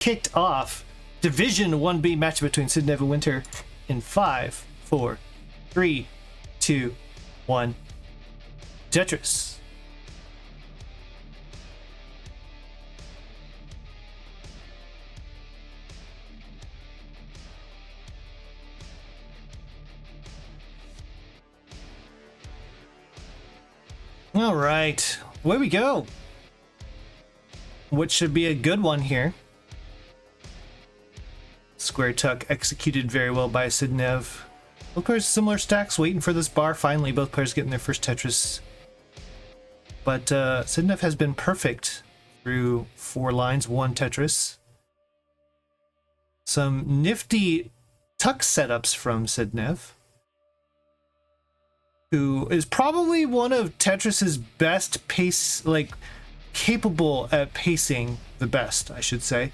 kicked off Division 1B match between Sidnev and Winter in 5, 4, 3, 2, 1. Tetris. All right, away we go. What should be a good one here. Square tuck executed very well by Sidnev. Both players similar stacks, waiting for this bar. Finally, both players getting their first Tetris. But Sidnev has been perfect through 4 lines, 1 Tetris. Some nifty tuck setups from Sidnev, who is probably one of Tetris's best pace, like capable at pacing the best, I should say.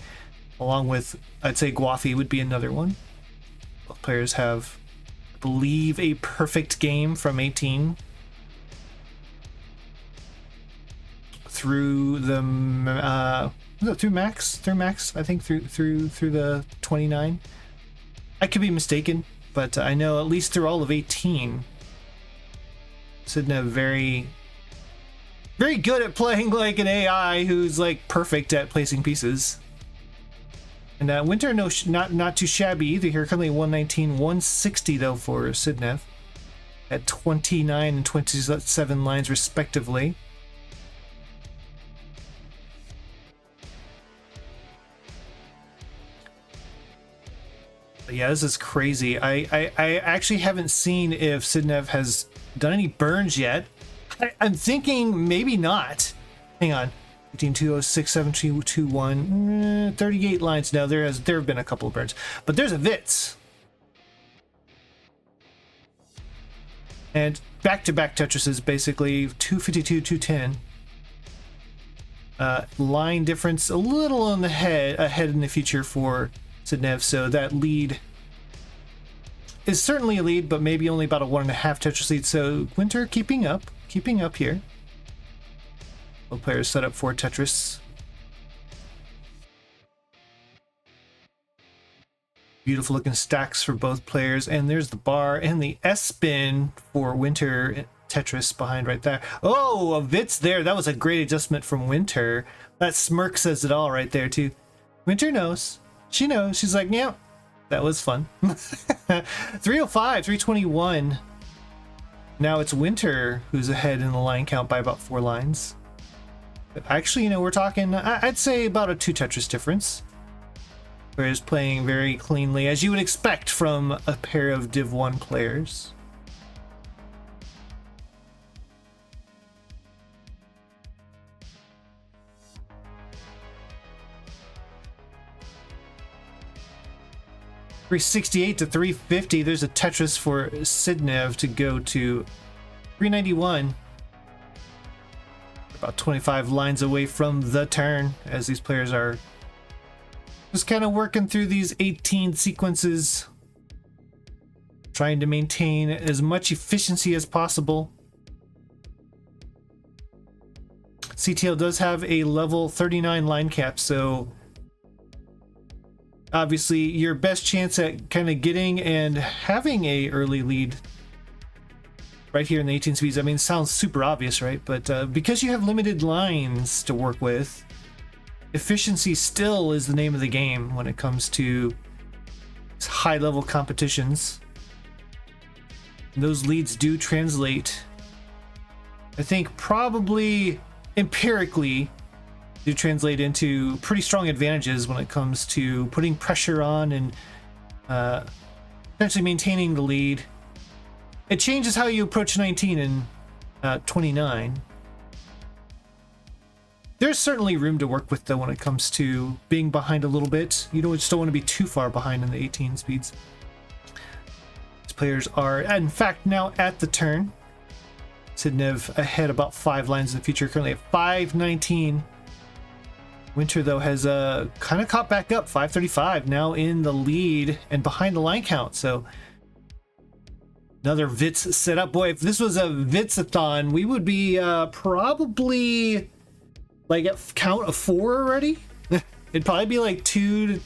Along with, I'd say Guafi would be another one. Both players have, I believe, a perfect game from 18 through the through max, I think through the 29. I could be mistaken, but I know at least through all of 18. Sidnev very good at playing like an AI who's like perfect at placing pieces. And Winterra, not too shabby either here. Currently 119, 160 though for Sidnev at 29 and 27 lines respectively. But yeah, this is crazy. I actually haven't seen if Sidnev has done any burns yet. I'm thinking maybe not. Hang on. 18206 7221 38 lines. No, there have been a couple of burns, but there's a Vitz. And back-to-back Tetrises, basically 252, 210. Line difference a little on the ahead in the future for Sidnev, so that lead is certainly a lead, but maybe only about a 1.5 Tetris lead. So Winter keeping up here. Both players set up for Tetris. Beautiful looking stacks for both players, and there's the bar and the S spin for Winter. Tetris behind right there. Oh, a Vitz there. That was a great adjustment from Winter. That smirk says it all right there too. Winter knows. She knows. She's like, yeah, that was fun. 305, 321. Now it's Winter who's ahead in the line count by about 4 lines. But actually, we're talking, I'd say about a 2 Tetris difference. Whereas playing very cleanly, as you would expect from a pair of Div 1 players. $368 to $350. There's a Tetris for Sidnev to go to $391. About 25 lines away from the turn, as these players are just kind of working through these 18 sequences, trying to maintain as much efficiency as possible. CTL does have a level 39 line cap, so obviously your best chance at kind of getting and having a early lead right here in the 18 speeds. I mean, it sounds super obvious, right? But because you have limited lines to work with, efficiency still is the name of the game when it comes to high level competitions. And those leads do translate, I think, probably empirically do translate into pretty strong advantages when it comes to putting pressure on and potentially maintaining the lead. It changes how you approach 19 and 29. There's certainly room to work with, though, when it comes to being behind a little bit. You just don't want to be too far behind in the 18 speeds. These players are, in fact, now at the turn. Sidnev ahead about 5 lines in the future, currently at 519. Winter, though, has kind of caught back up, 535, now in the lead and behind the line count. So another Vitz set up. Boy, if this was a Vitz-a-thon, we would be probably like at count of 4 already. It'd probably be like 2 to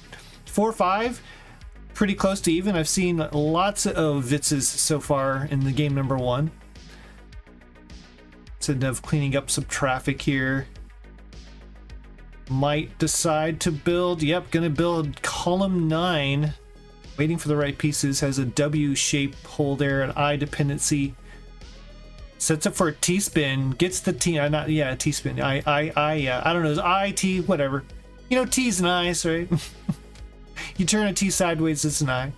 4 or 5, pretty close to even. I've seen lots of Vitzes so far in the game number 1. Sidnev cleaning up some traffic here. Might decide to build. Yep, gonna build column 9. Waiting for the right pieces. Has a W shape hole there, an I dependency. Sets up for a T-spin. Gets the T. T-spin. I don't know. It's I, T, whatever. You know, T's and I's, right? You turn a T sideways, it's an I.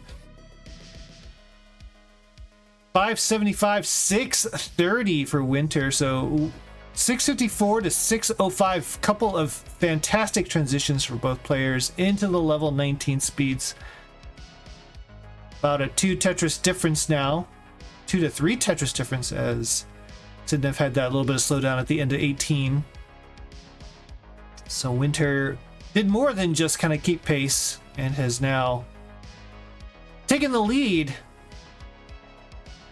575, 630 for Winter. So 654 to 605. Couple of fantastic transitions for both players into the level 19 speeds. About a 2 Tetris difference now. 2 to 3 Tetris difference, as Sidnev had that little bit of slowdown at the end of 18. So Winter did more than just kind of keep pace and has now taken the lead.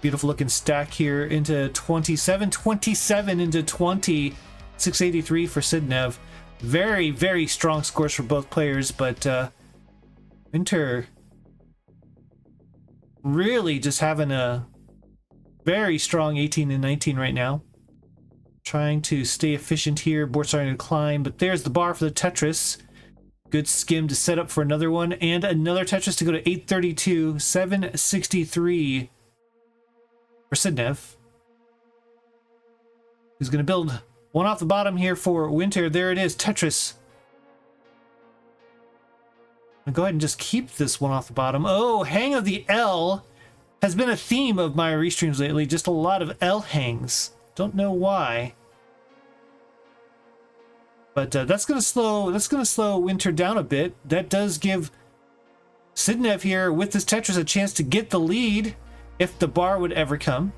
Beautiful looking stack here into 27, 27 into 20, 683 for Sidnev. Very, very strong scores for both players, but Winter really just having a very strong 18 and 19 right now. Trying to stay efficient here. Board starting to climb, but there's the bar for the Tetris. Good skim to set up for another one, and another Tetris to go to 832, 763 for Sidnev. Who's going to build one off the bottom here for Winter. There it is, Tetris. I'll go ahead and just keep this one off the bottom. Oh, hang of the L has been a theme of my restreams lately. Just a lot of L hangs. Don't know why. But that's gonna slow Winter down a bit. That does give Sidnev here with this Tetris a chance to get the lead if the bar would ever come.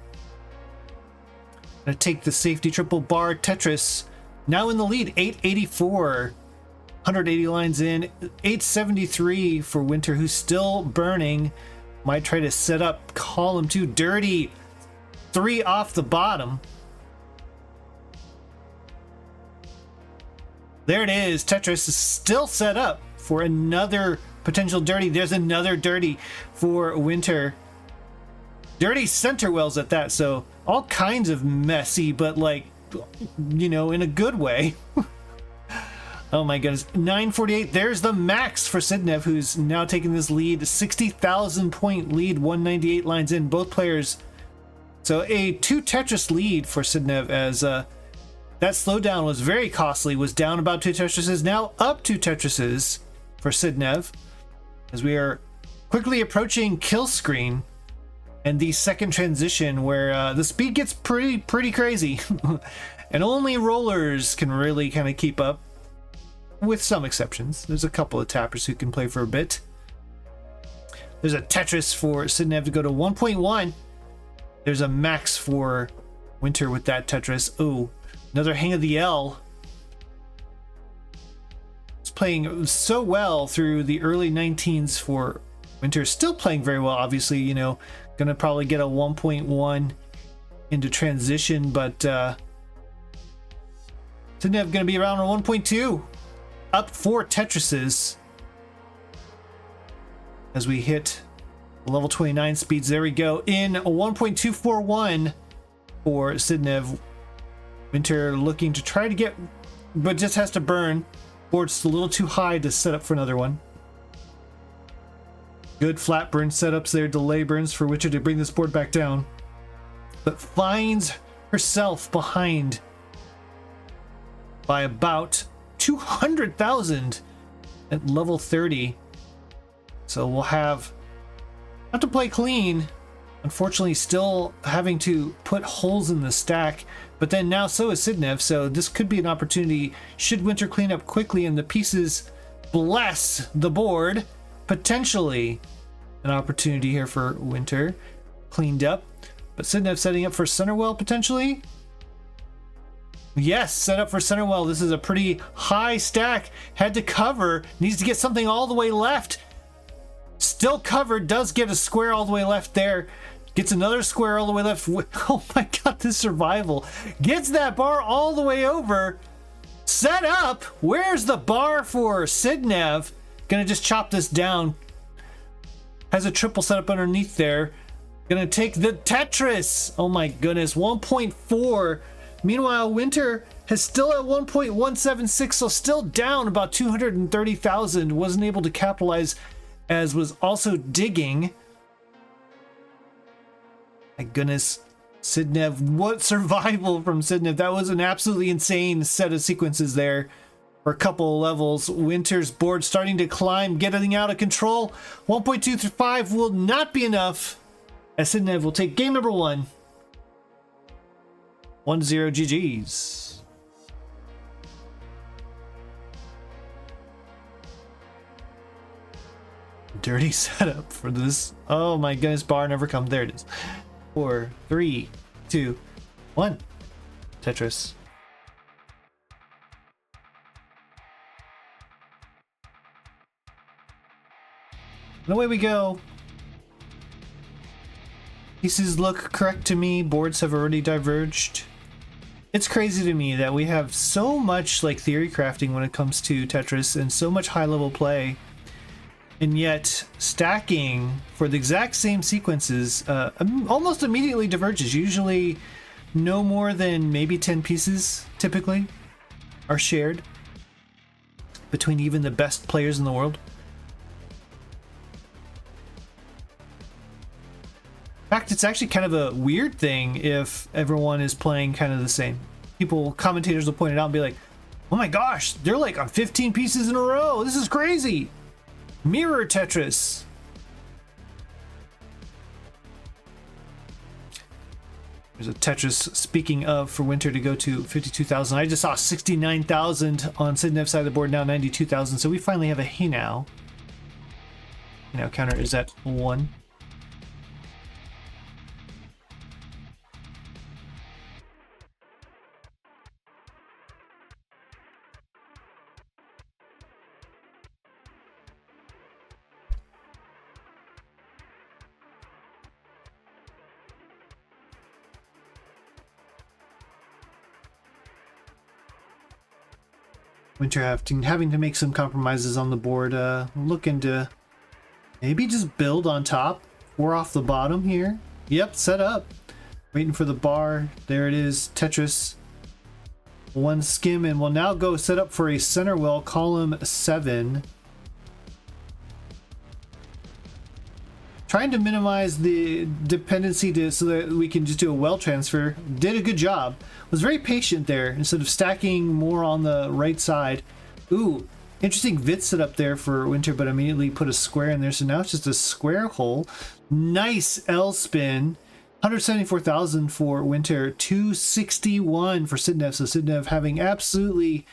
Gonna take the safety triple bar Tetris. Now in the lead, 884. 180 lines in, 873 for Winter, who's still burning. Might try to set up column 2. Dirty 3 off the bottom. There it is. Tetris is still set up for another potential dirty. There's another dirty for Winter. Dirty center wells at that, so all kinds of messy, but like, you know, in a good way. Oh my goodness. 948. There's the max for Sidnev, who's now taking this lead. 60,000 point lead, 198 lines in. Both players. So a 2 Tetris lead for Sidnev, as that slowdown was very costly. Was down about 2 Tetrises, now up 2 Tetrises for Sidnev, as we are quickly approaching kill screen and the second transition, where the speed gets pretty crazy. And only rollers can really kind of keep up. With some exceptions. There's a couple of tappers who can play for a bit. There's a Tetris for Sidnev to go to 1.1. There's a max for Winter with that Tetris. Oh, another hang of the L. It's playing so well through the early 19s for Winter. Still playing very well, obviously, you know. Gonna probably get a 1.1 into transition, but Sidnev gonna be around a 1.2. Up 4 Tetrises as we hit level 29 speeds. There we go. In a 1.241 for Sidnev. Winter looking to try to get, but just has to burn. Board's a little too high to set up for another one. Good flat burn setups there. Delay burns for Winter to bring this board back down. But finds herself behind by about 200,000 at level 30. So we'll have to play clean. Unfortunately, still having to put holes in the stack, but then now so is Sidnev, so this could be an opportunity should Winter clean up quickly and the pieces bless the board. Potentially an opportunity here for Winter. Cleaned up, but Sidnev setting up for Centerwell potentially. Yes, set up for Centerwell. This is a pretty high stack. Had to cover. Needs to get something all the way left. Still covered. Does get a square all the way left there. Gets another square all the way left. Oh my god, this survival. Gets that bar all the way over. set up. Where's the bar for Sidnev? Gonna just chop this down. Has a triple set up underneath there. Gonna take the Tetris. Oh my goodness, 1.4. Meanwhile, Winter has still at 1.176, so still down about 230,000. Wasn't able to capitalize, as was also digging. My goodness, Sidnev, what survival from Sidnev. That was an absolutely insane set of sequences there for a couple of levels. Winter's board starting to climb, getting out of control. 1.235 will not be enough, as Sidnev will take game number 1. 1-0 GG's. Dirty setup for this. Oh my goodness, bar never come. There it is. 4, 3, 2, 1. Tetris. And away we go. Pieces look correct to me. Boards have already diverged. It's crazy to me that we have so much like theory crafting when it comes to Tetris and so much high level play, and yet stacking for the exact same sequences almost immediately diverges. Usually no more than maybe 10 pieces typically are shared between even the best players in the world. In fact, it's actually kind of a weird thing if everyone is playing kind of the same. Commentators will point it out and be like, oh my gosh, they're like on 15 pieces in a row. This is crazy. Mirror Tetris. There's a Tetris, speaking of, for Winter to go to 52,000. I just saw 69,000 on Sidnev's side of the board, now 92,000. So we finally have a hey now. Now counter is at 1. Winter having to make some compromises on the board, looking to maybe just build on top or off the bottom here. Yep, set up. Waiting for the bar. There it is, Tetris. 1 skim, and we'll now go set up for a center well, column 7. Trying to minimize the dependency so that we can just do a well transfer. Did a good job. Was very patient there instead of stacking more on the right side. Ooh, interesting vid set up there for Winter, but immediately put a square in there. So now it's just a square hole. Nice L spin. 174,000 for Winter, 261 for Sidnev. So Sidnev having absolutely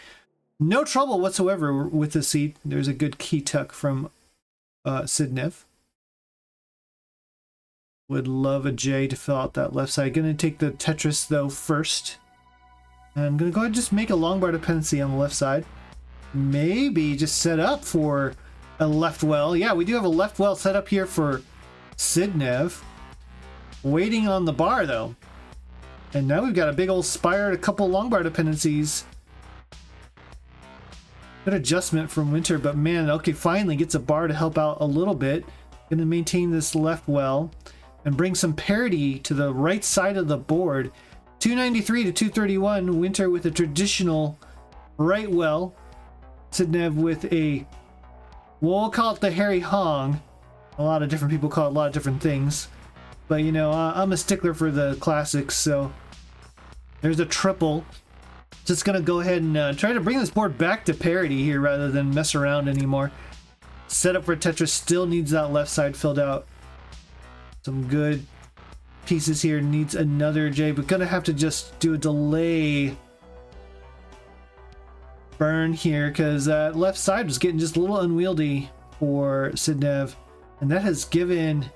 no trouble whatsoever with the seat. There's a good key tuck from Sidnev. Would love a J to fill out that left side. Gonna take the Tetris though first. And I'm gonna go ahead and just make a long bar dependency on the left side. Maybe just set up for a left well. Yeah, we do have a left well set up here for Sidnev. Waiting on the bar though. And now we've got a big old spire and a couple long bar dependencies. Good adjustment from Winter, but man, okay, finally gets a bar to help out a little bit. Gonna maintain this left well and bring some parity to the right side of the board. 293 to 231. Winter with a traditional right well. Sidnev with a, we'll call it the Harry Hong. A lot of different people call it a lot of different things. But you know, I'm a stickler for the classics, so there's a triple. Just gonna go ahead and try to bring this board back to parity here rather than mess around anymore. Setup for Tetris still needs that left side filled out. Some good pieces here. Needs another J, but gonna have to just do a delay burn here because that left side was getting just a little unwieldy for Sidnev, and that has given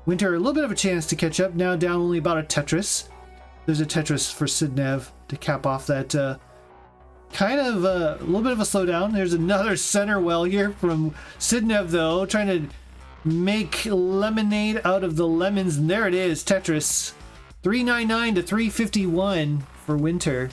Winter a little bit of a chance to catch up. Now down only about a Tetris. There's a Tetris for Sidnev to cap off that kind of a little bit of a slowdown. There's another center well here from Sidnev though, trying to make lemonade out of the lemons, and there it is, Tetris. 399 to 351 for Winter.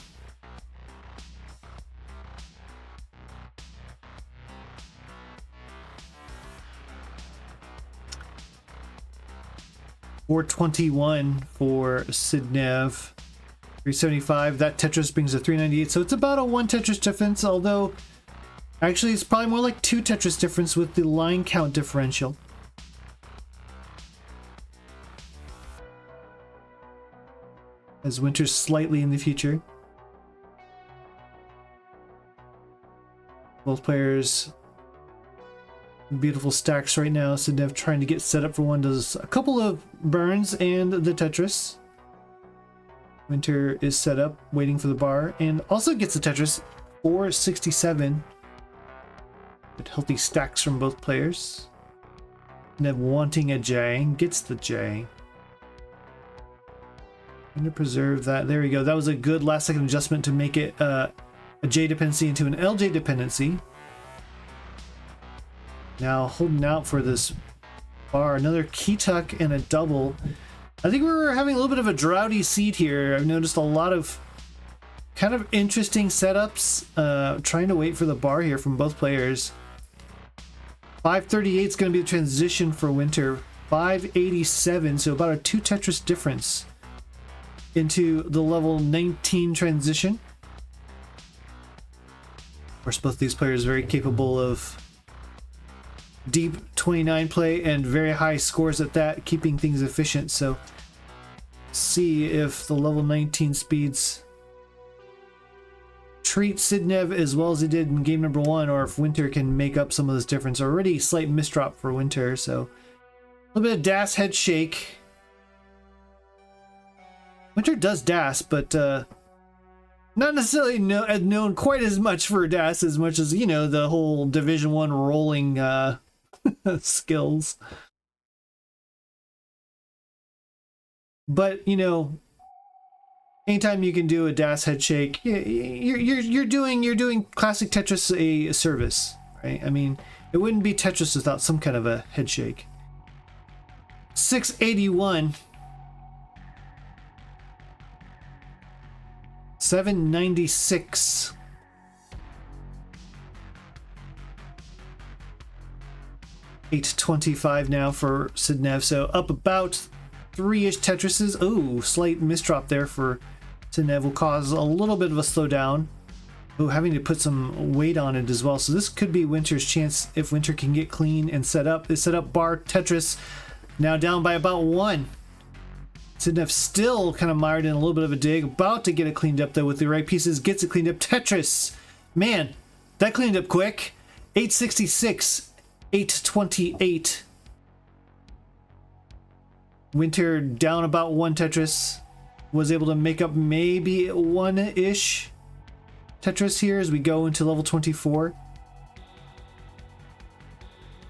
421 for Sidnev. 375. That Tetris brings a 398. So it's about a 1 Tetris difference, although actually it's probably more like 2 Tetris difference with the line count differential. As Winter's slightly in the future. Both players beautiful stacks right now. Sidnev trying to get set up for one, does a couple of burns and the Tetris. Winter is set up, waiting for the bar, and also gets the Tetris. 467. Good healthy stacks from both players. Sidnev wanting a J, gets the J. Going to preserve that. There we go. That was a good last second adjustment to make it a J dependency into an LJ dependency. Now holding out for this bar. Another key tuck and a double. I think we're having a little bit of a droughty seed here. I've noticed a lot of kind of interesting setups. Trying to wait for the bar here from both players. 538 is going to be the transition for Winter. 587, so about a 2 Tetris difference into the level 19 transition. Of course, both these players are very capable of deep 29 play and very high scores at that, keeping things efficient. So see if the level 19 speeds treat Sidnev as well as he did in game number 1, or if Winter can make up some of this difference. Already slight misdrop for Winter, so a little bit of DAS head shake. Winter does DAS, but not necessarily known quite as much for DAS as much as, you know, the whole Division 1 rolling skills. But, you know, anytime you can do a DAS head shake, you're doing classic Tetris a service, right? I mean, it wouldn't be Tetris without some kind of a head shake. 681. 796. $825 now for Sidnev, so up about 3-ish Tetrises. Oh, slight misdrop there for Sidnev will cause a little bit of a slowdown. Oh, having to put some weight on it as well. So this could be Winter's chance if Winter can get clean and set up. They set up bar Tetris, now down by about 1. Sidnev still kind of mired in a little bit of a dig, about to get it cleaned up though with the right pieces. Gets it cleaned up. Tetris, man, that cleaned up quick. 866, 828. Winter down about 1 Tetris. Was able to make up maybe 1-ish Tetris here as we go into level 24.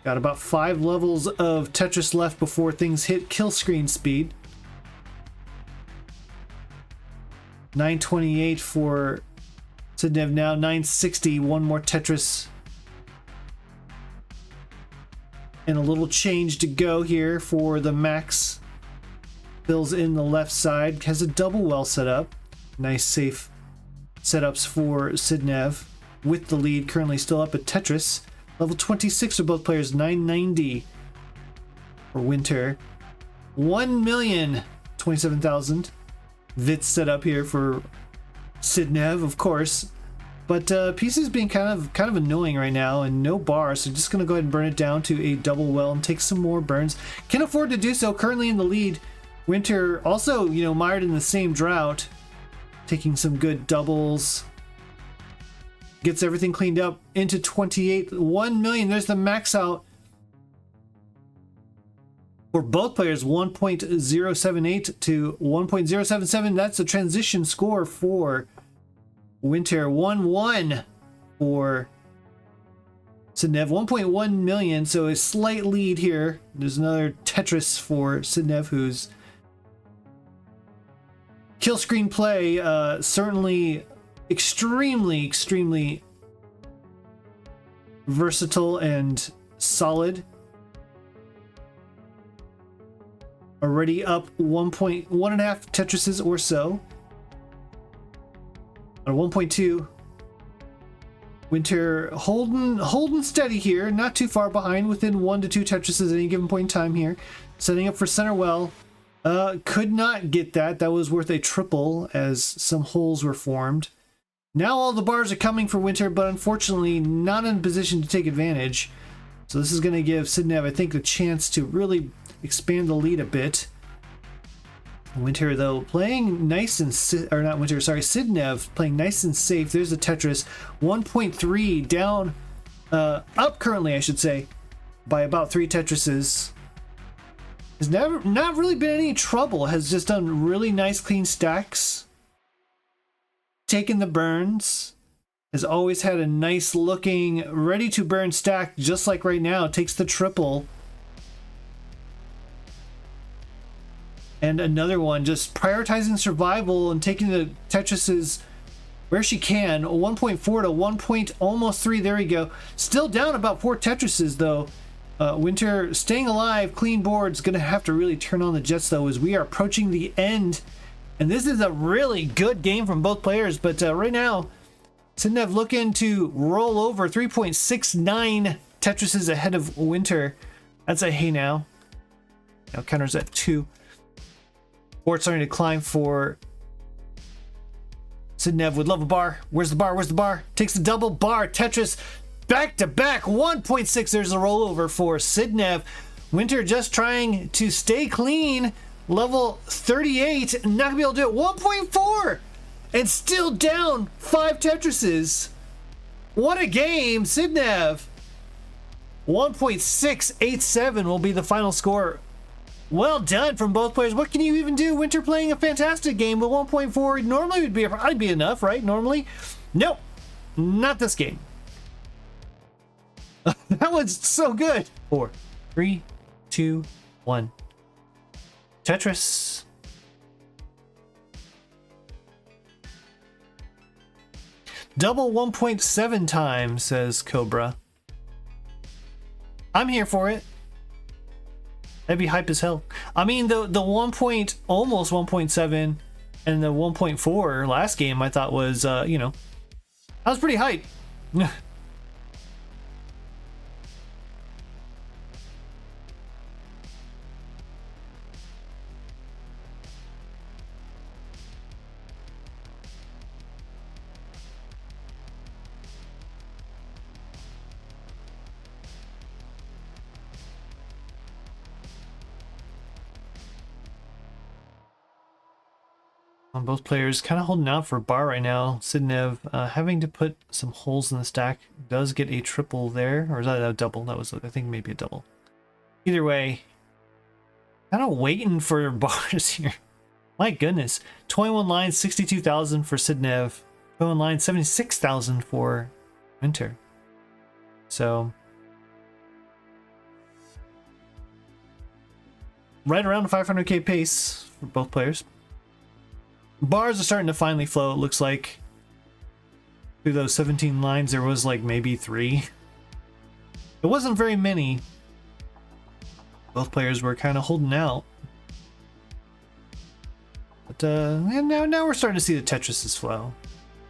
Got about 5 levels of Tetris left before things hit kill screen speed. 928 for Sidnev now. 960. 1 more Tetris. And a little change to go here for the max. Fills in the left side. Has a double well set up. Nice safe setups for Sidnev. With the lead currently still up at Tetris. Level 26 for both players. 990 for Winter. 1,027,000. Vits set up here for Sidnev, of course. But pieces being kind of annoying right now, and no bar, so just gonna go ahead and burn it down to a double well and take some more burns. Can afford to do so. Currently in the lead. Winter also, you know, mired in the same drought, taking some good doubles. Gets everything cleaned up into 28. 1 million. There's the max out for both players. 1.078 to 1.077. That's the transition score for Winter. 1-1 for Sidnev. 1.1 million. So a slight lead here. There's another Tetris for Sidnev, who's kill screen play, certainly extremely versatile and solid. Already up 1.5 Tetrises or so. At 1.2. Winter holding steady here, not too far behind, within 1 to 2 Tetrises at any given point in time here. Setting up for center well. Could not get that. That was worth a triple as some holes were formed. Now all the bars are coming for Winter, but unfortunately not in a position to take advantage. So this is going to give Sidnev, I think, the chance to really expand the lead a bit. Winter, though, playing nice and... or not Winter, sorry, Sidnev playing nice and safe. There's the Tetris. 1.3 down, up currently, I should say, by about 3 Tetrises. Has not really been any trouble. Has just done really nice clean stacks. Taken the burns. Has always had a nice looking ready to burn stack, just like right now. Takes the triple. And another one, just prioritizing survival and taking the Tetrises where she can. 1.4 to 1. Almost 3. There we go. Still down about 4 Tetrises though. Winter staying alive, clean boards. Gonna have to really turn on the jets though as we are approaching the end. And this is a really good game from both players, but right now Sidnev looking to roll over. 3.69 Tetrises ahead of Winter. That's a hey now. Now counters at 2. Board starting to climb for Sidnev. Would love a bar. Where's the bar? Where's the bar? Takes the double bar. Tetris back to back. 1.6. There's a rollover for Sidnev. Winter just trying to stay clean. Level 38. Not gonna be able to do it. 1.4. And still down 5 Tetrises. What a game. Sidnev. 1.687 will be the final score. Well done from both players. What can you even do? Winter playing a fantastic game, but 1.4 normally would be probably be enough, right? Normally. Nope. Not this game. That was so good. 4, 3, 2, 1. Tetris. Double 1.7 times, says Cobra. I'm here for it. That'd be hype as hell. I mean, the almost 1.7 and the 1.4 last game I thought was, you know, I was pretty hype. Both players kind of holding out for a bar right now. Sidnev having to put some holes in the stack. Does get a triple there. Or is that a double? That was, I think, maybe a double. Either way, kind of waiting for bars here. My goodness. 21 lines, 62,000 for Sidnev. 21 lines, 76,000 for Winter. So, right around the 500k pace for both players. Bars are starting to finally flow, it looks like. Through those 17 lines, there was like maybe 3. It wasn't very many. Both players were kind of holding out. But and now we're starting to see the Tetrises flow.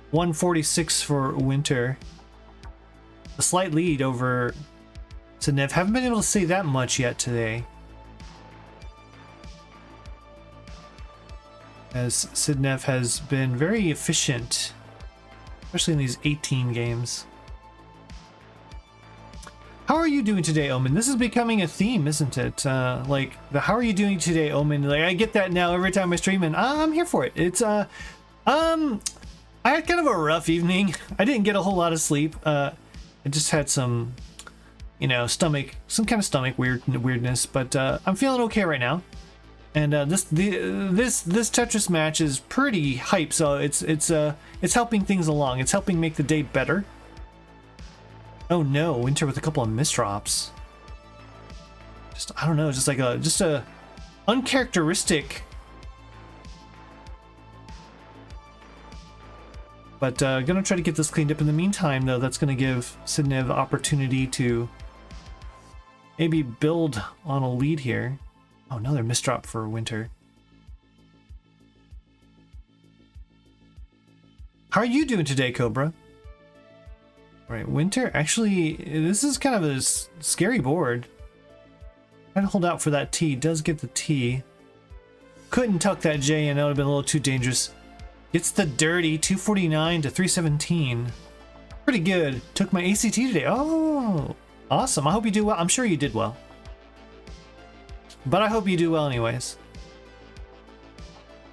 146 for Winter. A slight lead over Sidnev. Haven't been able to say that much yet today. As Sidnev has been very efficient, especially in these 18 games. How are you doing today, Omen? This is becoming a theme, isn't it? Like, the how are you doing today, Omen? Like, I get that now every time I stream, and I'm here for it. It's, I had kind of a rough evening. I didn't get a whole lot of sleep. I just had some, you know, some kind of stomach weirdness, but I'm feeling okay right now. And this Tetris match is pretty hype, so it's helping things along. It's helping make the day better. Oh no, Winter with a couple of misdrops. Just, I don't know, just a uncharacteristic. But gonna try to get this cleaned up. In the meantime, though, that's gonna give Sidnev opportunity to maybe build on a lead here. Oh, another misdrop for Winter. How are you doing today, Cobra? All right, Winter, actually, this is kind of a scary board. Trying to hold out for that T. Does get the T. couldn't tuck that J in. That would have been a little too dangerous. Gets the dirty 249 to 317. Pretty good. Took my ACT today. Oh, awesome. I hope you do well. I'm sure you did well. But I hope you do well anyways.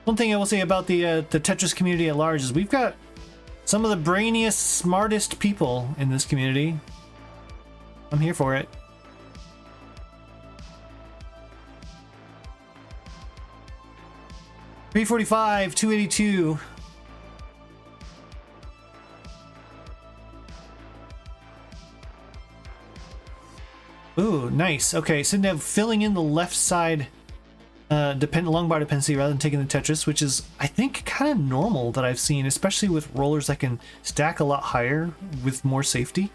One thing I will say about the Tetris community at large is we've got some of the brainiest, smartest people in this community. I'm here for it. $345, $282. Ooh, nice. Okay, Sidnev filling in the left side long bar dependency rather than taking the Tetris, which is, I think, kind of normal that I've seen, especially with rollers that can stack a lot higher with more safety.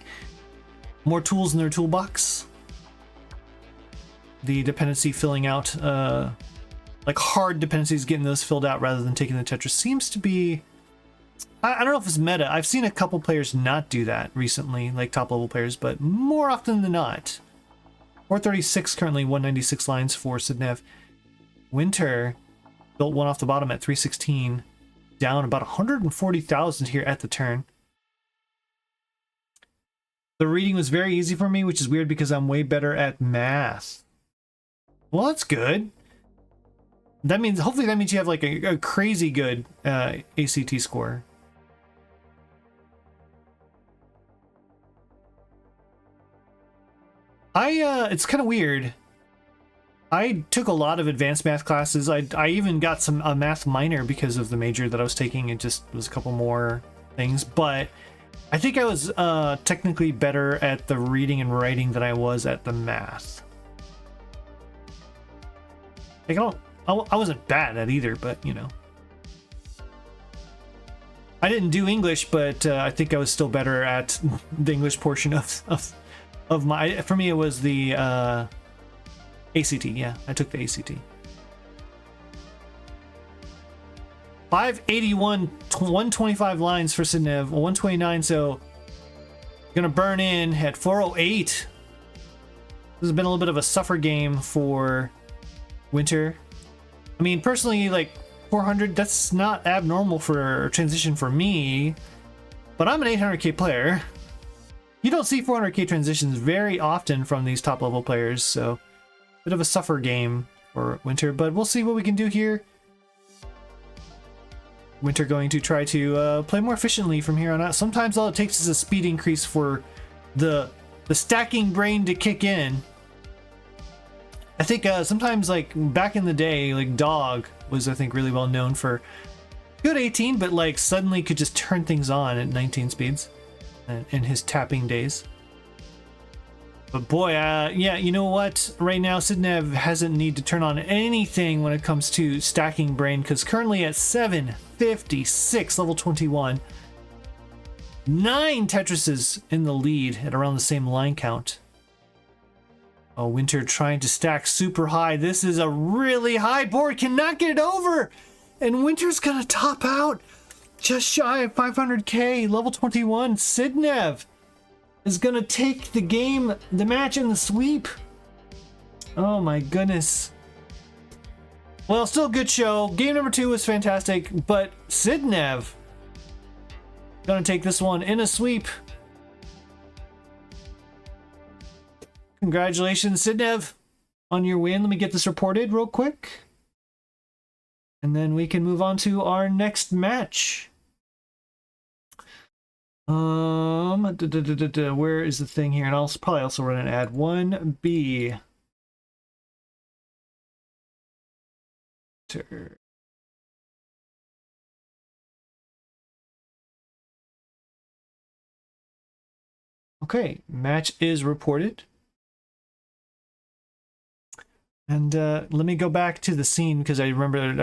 More tools in their toolbox. The dependency filling out, like hard dependencies, getting those filled out rather than taking the Tetris seems to be... I don't know if it's meta. I've seen a couple players not do that recently, like top level players, but more often than not. 436 currently, 196 lines for Sidnev. Winter built one off the bottom at 316, down about 140,000 here at the turn. The reading was very easy for me, which is weird because I'm way better at math. Well, that's good. That means, hopefully that means you have like a crazy good ACT score. It's kind of weird. I took a lot of advanced math classes. I even got a math minor because of the major that I was taking. It just was a couple more things, but I think I was technically better at the reading and writing than I was at the math. Like I wasn't bad at either, but you know. I didn't do English, but I think I was still better at the English portion of my, for me it was the ACT. Yeah, I took the ACT. 581, 125 lines for Sidnev, 129, so gonna burn in at 408. This has been a little bit of a suffer game for Winter. I mean, personally, like 400, that's not abnormal for a transition for me, but I'm an 800k player. You don't see 400k transitions very often from these top level players, so bit of a suffer game for Winter, but we'll see what we can do here. Winter going to try to play more efficiently from here on out. Sometimes all it takes is a speed increase for the stacking brain to kick in. I think sometimes, like back in the day, like Dog was, I think, really well known for good 18, but like suddenly could just turn things on at 19 speeds in his tapping days. But boy, yeah, you know what? Right now, Sidnev hasn't need to turn on anything when it comes to stacking brain, because currently at 756, level 21, 9 Tetrises in the lead at around the same line count. Oh, Winter trying to stack super high. This is a really high board, cannot get it over! And Winter's gonna top out just shy of 500k, level 21, Sidnev is gonna take the game, the match, in the sweep. Oh my goodness. Well, still a good show. Game number 2 was fantastic, but Sidnev gonna take this one in a sweep. Congratulations, Sidnev, on your win. Let me get this reported real quick, and then we can move on to our next match. Where is the thing here? And I'll probably also run an ad. 1B. Okay, match is reported. And let me go back to the scene, because I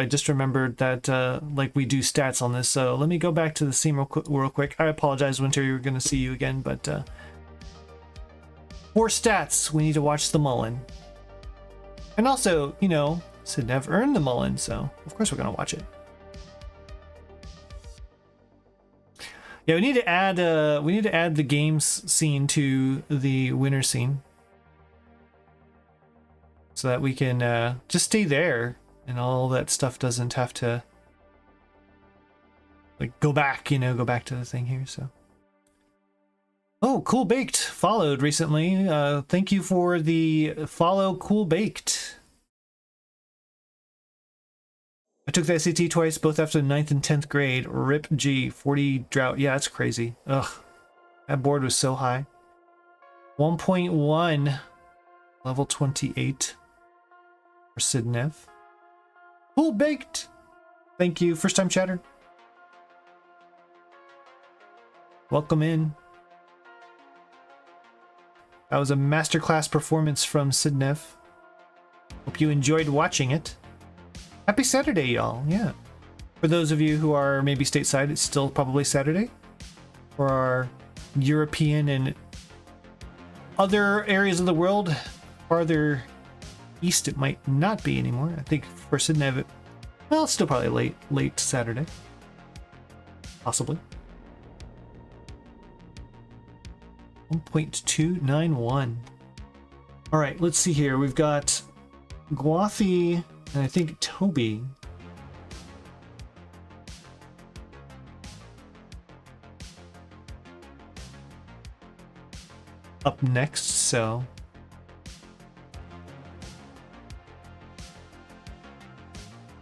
just remembered that like we do stats on this. So let me go back to the scene real quick. I apologize, Winter, you're going to see you again, but for stats, we need to watch the Mullen. And also, you know, Sidnev earned the Mullen, so of course we're going to watch it. Yeah, we need to add the games scene to the winner scene, so that we can just stay there and all that stuff doesn't have to like go back, you know, go back to the thing here. So, oh, Cool Baked followed recently. Thank you for the follow, Cool Baked. I took the SAT twice, both after the 9th and 10th grade. RIP G, 40 drought. Yeah, that's crazy. Ugh, that board was so high. 1.1, level 28 for Sidenev. Cool Baked. Thank you, first time chatter. Welcome in. That was a masterclass performance from Sidnev. Hope you enjoyed watching it. Happy Saturday, y'all. Yeah. For those of you who are maybe stateside, it's still probably Saturday. For our European and other areas of the world, farther east, it might not be anymore. I think for Sidnev, well, it's still probably late Saturday. Possibly. 1.291. All right, let's see here. We've got Guathy and I think Toby. Up next, so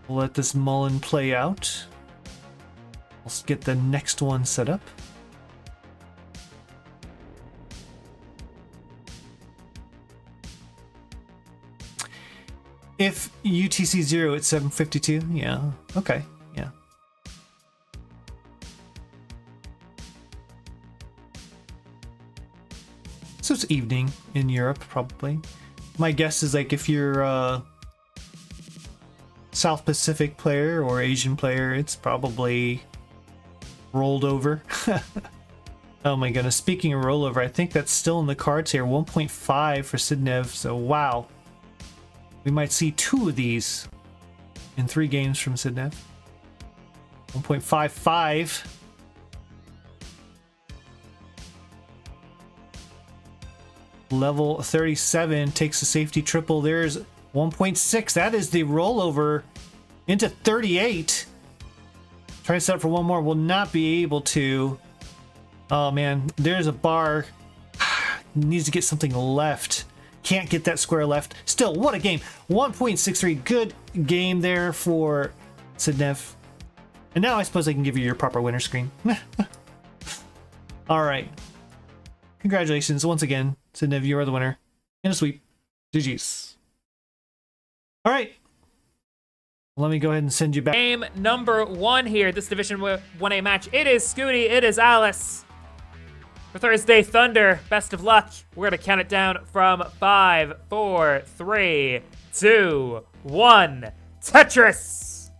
we'll let this Mullen play out. Let's get the next one set up. If UTC 0 at 7:52, yeah, okay, yeah. So it's evening in Europe, probably. My guess is like if you're a South Pacific player or Asian player, it's probably rolled over. Oh my goodness, speaking of rollover, I think that's still in the cards here. 1.5 for Sidnev, so wow. We might see 2 of these in 3 games from Sidnev. 1.55. Level 37 takes a safety triple. There's 1.6. That is the rollover into 38. Trying to set up for one more. Will not be able to. Oh man, there's a bar. Needs to get something left. Can't get that square left. Still, what a game. 1.63. Good game there for Sidnev. And now I suppose I can give you your proper winner screen. All right. Congratulations once again, Sidnev. You are the winner in a sweep. GG's. All right. Let me go ahead and send you back. Game number 1 here. This Division 1A match. It is Scooty. It is Alice. For Thursday Thunder, best of luck. We're going to count it down from 5, 4, 3, 2, 1. Tetris!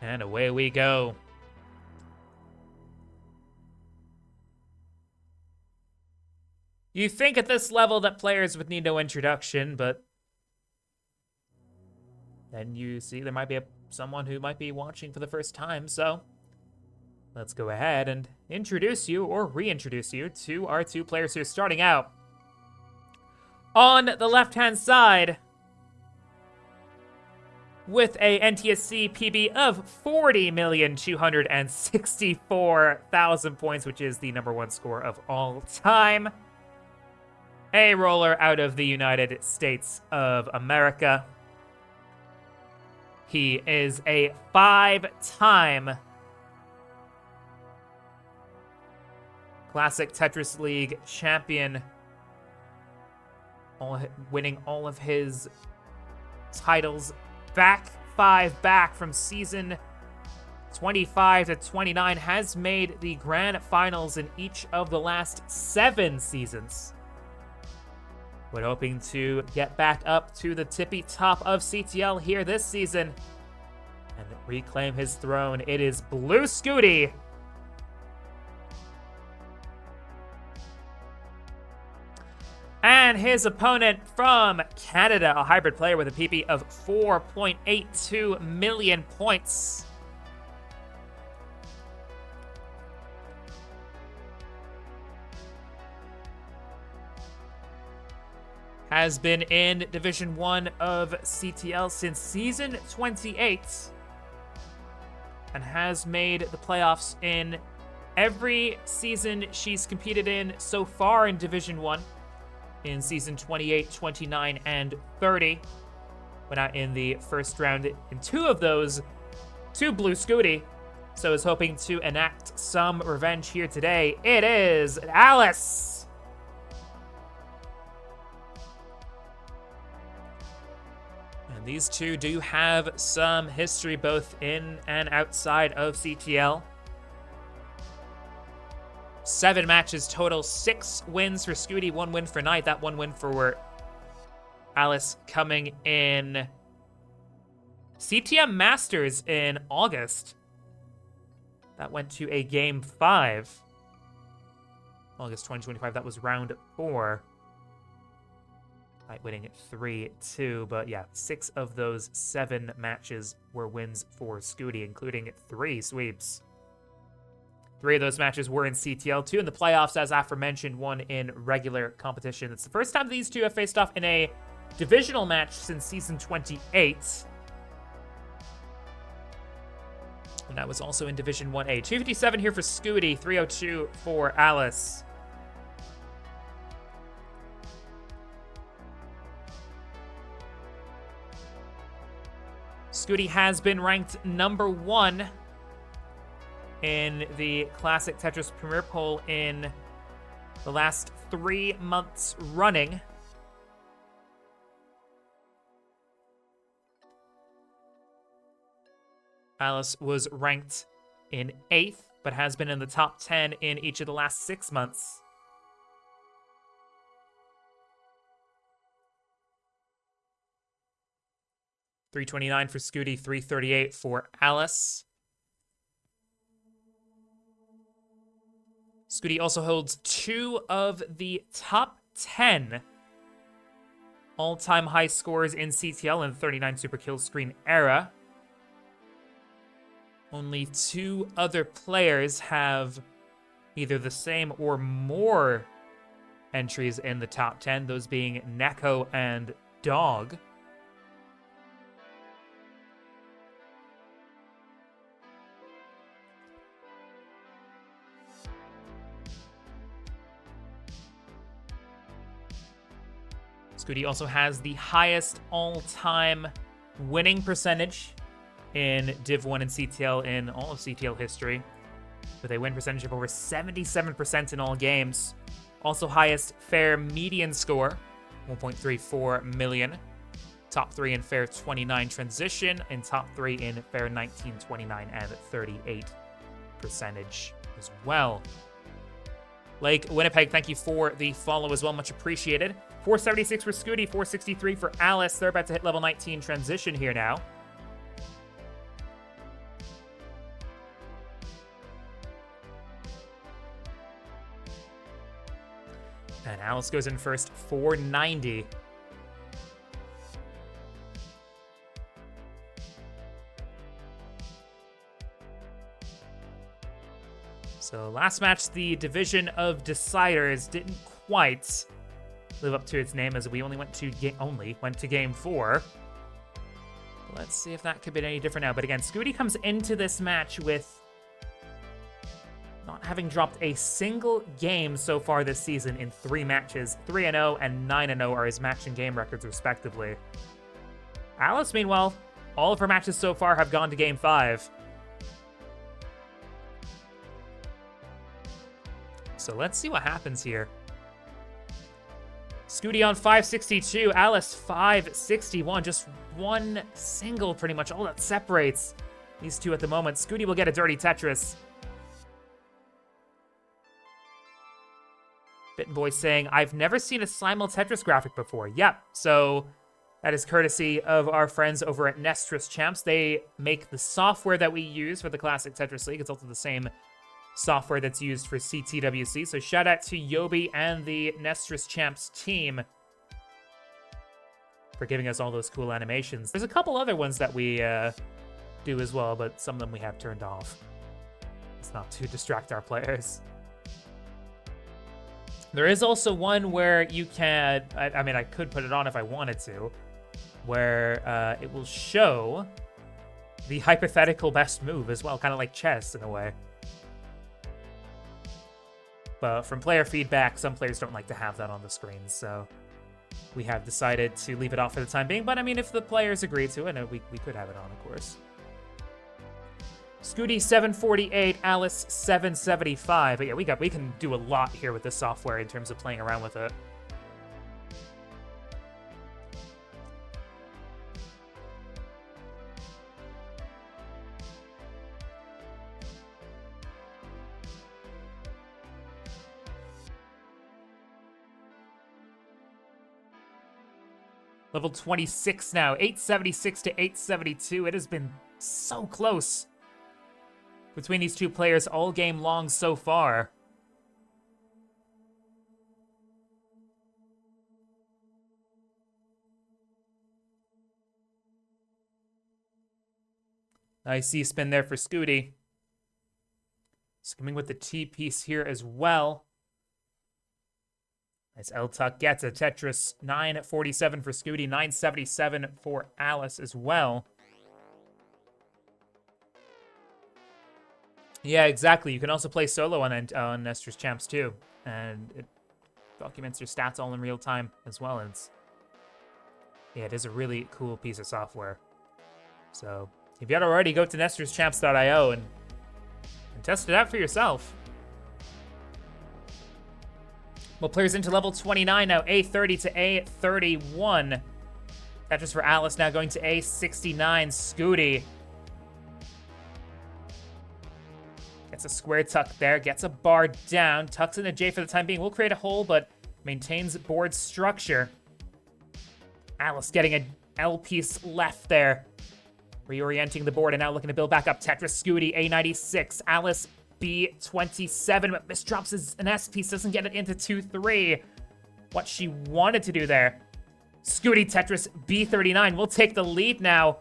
And away we go. You think at this level that players would need no introduction, but then you see there might be someone who might be watching for the first time, so let's go ahead and introduce you or reintroduce you to our 2 players who are starting out. On the left-hand side, with a NTSC PB of 40,264,000 points, which is the #1 score of all time. A roller out of the United States of America. He is a 5-time Classic Tetris League champion, winning all of his titles back from season 25 to 29, has made the grand finals in each of the last 7 seasons. We're hoping to get back up to the tippy top of CTL here this season and reclaim his throne. It is Blue Scooty. And And his opponent from Canada, a hybrid player with a PP of 4.82 million points. Has been in Division 1 of CTL since Season 28. And has made the playoffs in every season she's competed in so far in Division 1. In Season 28, 29, and 30. Went out in the first round in 2 of those to Blue Scooty. So is hoping to enact some revenge here today. It is Alice! And these two do have some history both in and outside of CTL. 7 matches total, 6 wins for Scooty, 1 win for Knight. That 1 win for Alice coming in CTM Masters in August. That went to a Game 5. August 2025, that was round 4. Knight winning 3-2, but yeah, 6 of those 7 matches were wins for Scooty, including 3 sweeps. 3 of those matches were in CTL, 2 in the playoffs, as aforementioned, 1 in regular competition. It's the first time these two have faced off in a divisional match since Season 28. And that was also in Division 1A. 257 here for Scooty, 302 for Alice. Scooty has been ranked number 1 in the Classic Tetris Premier Poll in the last 3 months running. Alice was ranked in 8th, but has been in the top 10 in each of the last 6 months. $329 for Scooty, $338 for Alice. Scooty also holds 2 of the top 10 all-time high scores in CTL in the 39 Super Kill Screen era. Only 2 other players have either the same or more entries in the top 10, those being Neko and Dog. Scooty also has the highest all-time winning percentage in Div 1 and CTL in all of CTL history, with a win percentage of over 77% in all games. Also highest fair median score, 1.34 million. Top 3 in fair 29 transition, and top 3 in fair 19, 29, and 38 percentage as well. Lake Winnipeg, thank you for the follow as well, much appreciated. 476 for Scooty, 463 for Alice. They're about to hit level 19 transition here now. And Alice goes in first, 490. So last match, the Division of Deciders didn't quite live up to its name, as we only went to Game 4. Let's see if that could be any different now. But again, Scooty comes into this match with not having dropped a single game so far this season in 3 matches. 3-0 and 9-0 are his match and game records, respectively. Alice, meanwhile, all of her matches so far have gone to Game 5. So let's see what happens here. Scooty on 562, Alice 561. Just one single, pretty much all that separates these two at the moment. Scooty will get a dirty Tetris. Bitten Boy saying, I've never seen a simul Tetris graphic before. Yep, so that is courtesy of our friends over at Nestrus Champs. They make the software that we use for the Classic Tetris League. It's also the same software that's used for CTWC. So shout out to Yobi and the Nestrus Champs team for giving us all those cool animations. There's a couple other ones that we do as well, but some of them we have turned off. It's not to distract our players. There is also one where you can, I mean, I could put it on if I wanted to, where it will show the hypothetical best move as well, kind of like chess in a way. But from player feedback, some players don't like to have that on the screen, so we have decided to leave it off for the time being. But I mean, if the players agree to it, we could have it on, of course. Scooty 748, Alice 775. But yeah, we can do a lot here with this software in terms of playing around with it. Level 26 now, 876 to 872. It has been so close between these two players all game long so far. Nice C-spin there for Scooty. Skimming with the T-piece here as well. Nice L-tuck gets a Tetris. 947 for Scooty, 977 for Alice as well. Yeah, exactly. You can also play solo on Nestor's Champs too, and it documents your stats all in real time as well. And yeah, it is a really cool piece of software. So if you haven't already, go to nestorschamps.io and test it out for yourself. Well, players into level 29 now, A30 to A31. Tetris for Alice now going to A69. Scooty gets a square tuck there, gets a bar down, tucks in a J for the time being. Will create a hole, but maintains board structure. Alice getting an L piece left there. Reorienting the board and now looking to build back up. Tetris, Scooty, A96. Alice, B27, but misdrops an S piece, doesn't get it into 2-3. What she wanted to do there. Scooty, Tetris, B39 will take the lead now.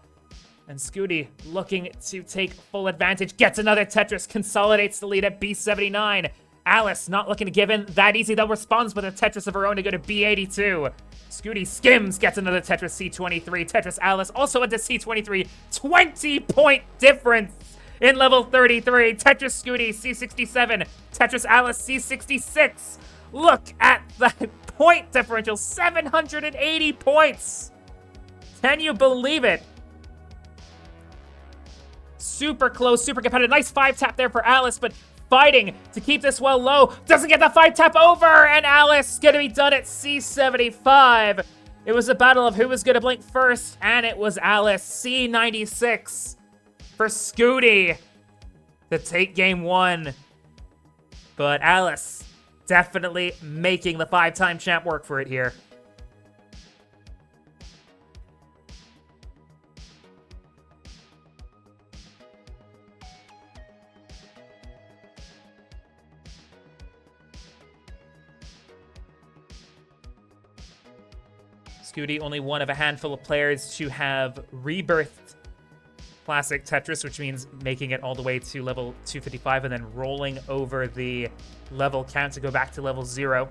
And Scooty looking to take full advantage. Gets another Tetris, consolidates the lead at B79. Alice not looking to give in that easy, though, responds with a Tetris of her own to go to B82. Scooty skims, gets another Tetris, C23. Tetris Alice also into C23. 20-point difference in level 33. Tetris Scooty, C67. Tetris Alice, C66. Look at that point differential, 780 points. Can you believe it? Super close, super competitive. Nice 5-tap there for Alice, but fighting to keep this well low. Doesn't get the 5-tap over, and Alice gonna be done at C75. It was a battle of who was gonna blink first, and it was Alice. C96 for Scooty to take game one. But Alice definitely making the 5-time champ work for it here. Scooty, only one of a handful of players to have rebirthed classic Tetris, which means making it all the way to level 255 and then rolling over the level count to go back to level 0.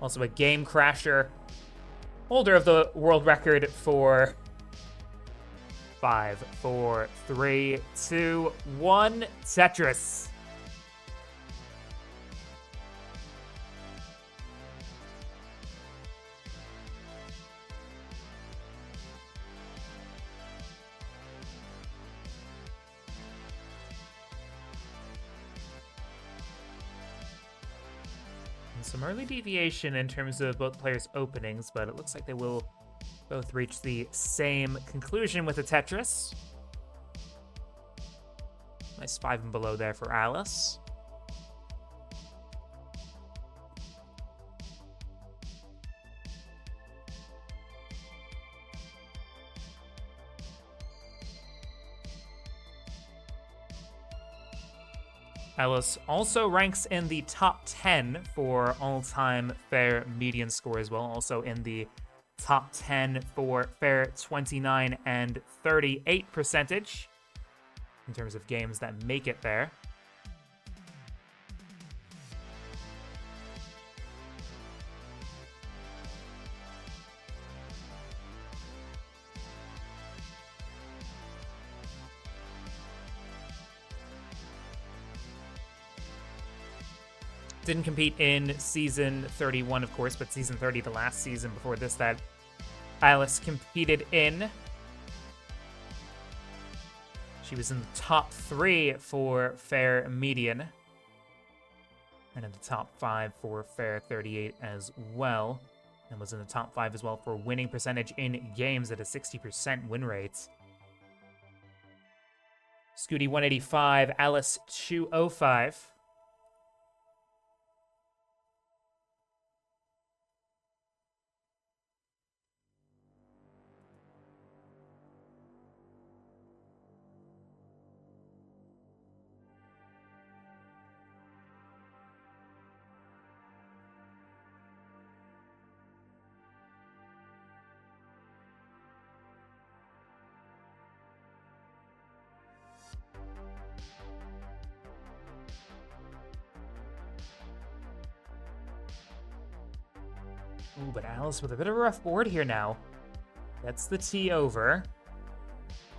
Also a game crasher, holder of the world record for 5, 4, 3, 2, 1, Tetris. Some early deviation in terms of both players' openings, but it looks like they will both reach the same conclusion with the Tetris. Nice 5 and below there for Alice. Alice also ranks in the top 10 for all-time fair median score as well, also in the top 10 for fair 29 and 38 percentage in terms of games that make it there. Didn't compete in season 31, of course, but season 30, the last season before this, that Alice competed in. She was in the top 3 for fair median, and in the top 5 for fair 38 as well, and was in the top 5 as well for winning percentage in games at a 60% win rate. Scooty 185, Alice 205. Ooh, but Alice with a bit of a rough board here now. Gets the T over.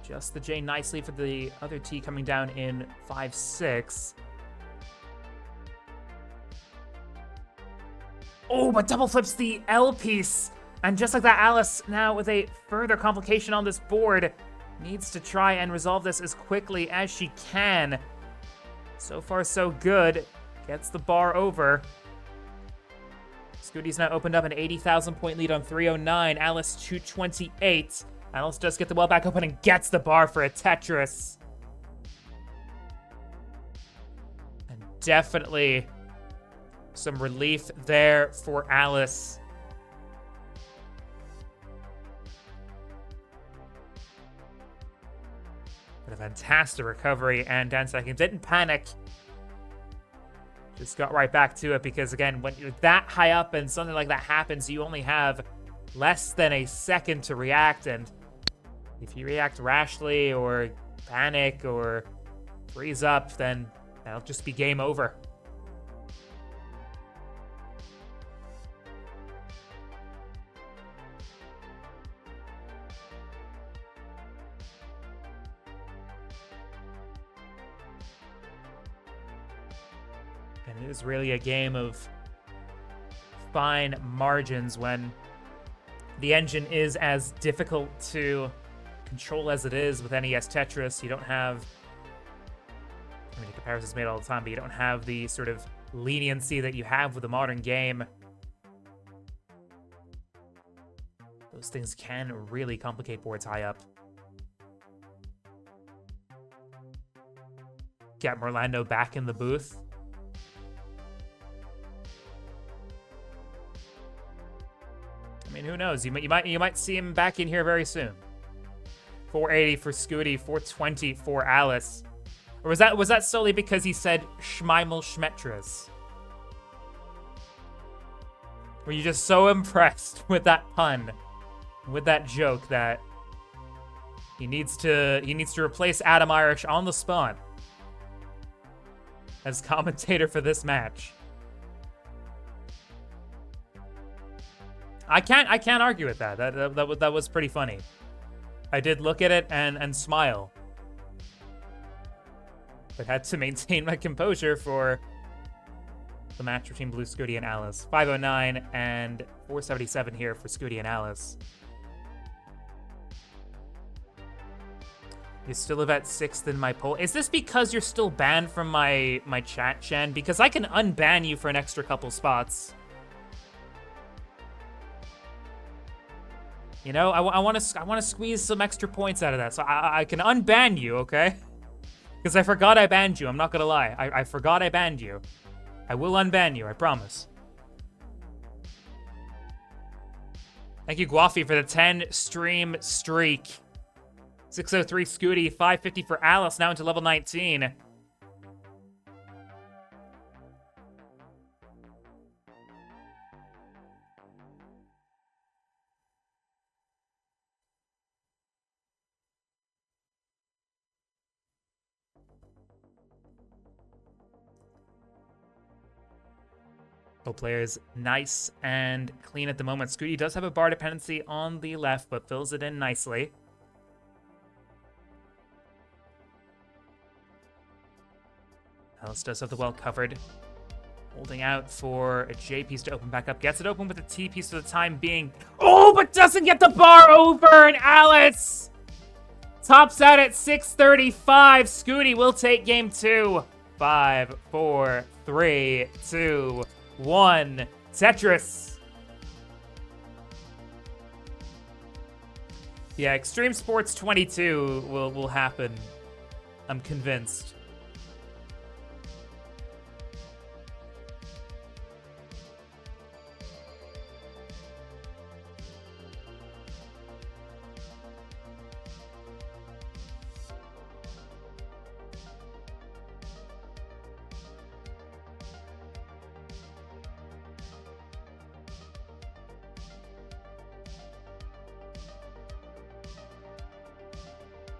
Just the J nicely for the other T coming down in 5-6. Oh, but double flips the L piece. And just like that, Alice now with a further complication on this board needs to try and resolve this as quickly as she can. So far, so good. Gets the bar over. Scooty's now opened up an 80,000 point lead on 309. Alice 228. Alice does get the well back open and gets the bar for a Tetris. And definitely some relief there for Alice. But a fantastic recovery and dance second. Didn't panic. Just got right back to it because, again, when you're that high up and something like that happens, you only have less than a second to react. And if you react rashly or panic or freeze up, then that'll just be game over. And it is really a game of fine margins when the engine is as difficult to control as it is with NES Tetris. You don't have, I mean, the comparison's made all the time, but you don't have the sort of leniency that you have with a modern game. Those things can really complicate boards high up. Get Merlando back in the booth. I mean, who knows? You might see him back in here very soon. 480 for Scooty, 420 for Alice. Or was that solely because he said Schmeimel Schmetris? Were you just so impressed with that pun, with that joke, that he needs to replace Adam Irish on the spot as commentator for this match? I can't argue with that. That was pretty funny. I did look at it and smile, but had to maintain my composure for the match between Blue Scooty and Alice. 509 and 477 here for Scooty and Alice. You still live at 6th in my poll. Is this because you're still banned from my chat, Shen? Because I can unban you for an extra couple spots. You know, I want to squeeze some extra points out of that, so I can unban you, okay? Because I forgot I banned you. I'm not gonna lie. I forgot I banned you. I will unban you. I promise. Thank you, Guafi, for the 10 stream streak. 603 Scooty, 550 for Alice, now into level 19. Both players nice and clean at the moment. Scooty does have a bar dependency on the left, but fills it in nicely. Alice does have the well covered. Holding out for a J piece to open back up. Gets it open with a T piece for the time being. Oh, but doesn't get the bar over, and Alice tops out at 635. Scooty will take game 2. 5, 4, 3, 2, 1. Tetris. Yeah, Extreme Sports 22 will happen. I'm convinced.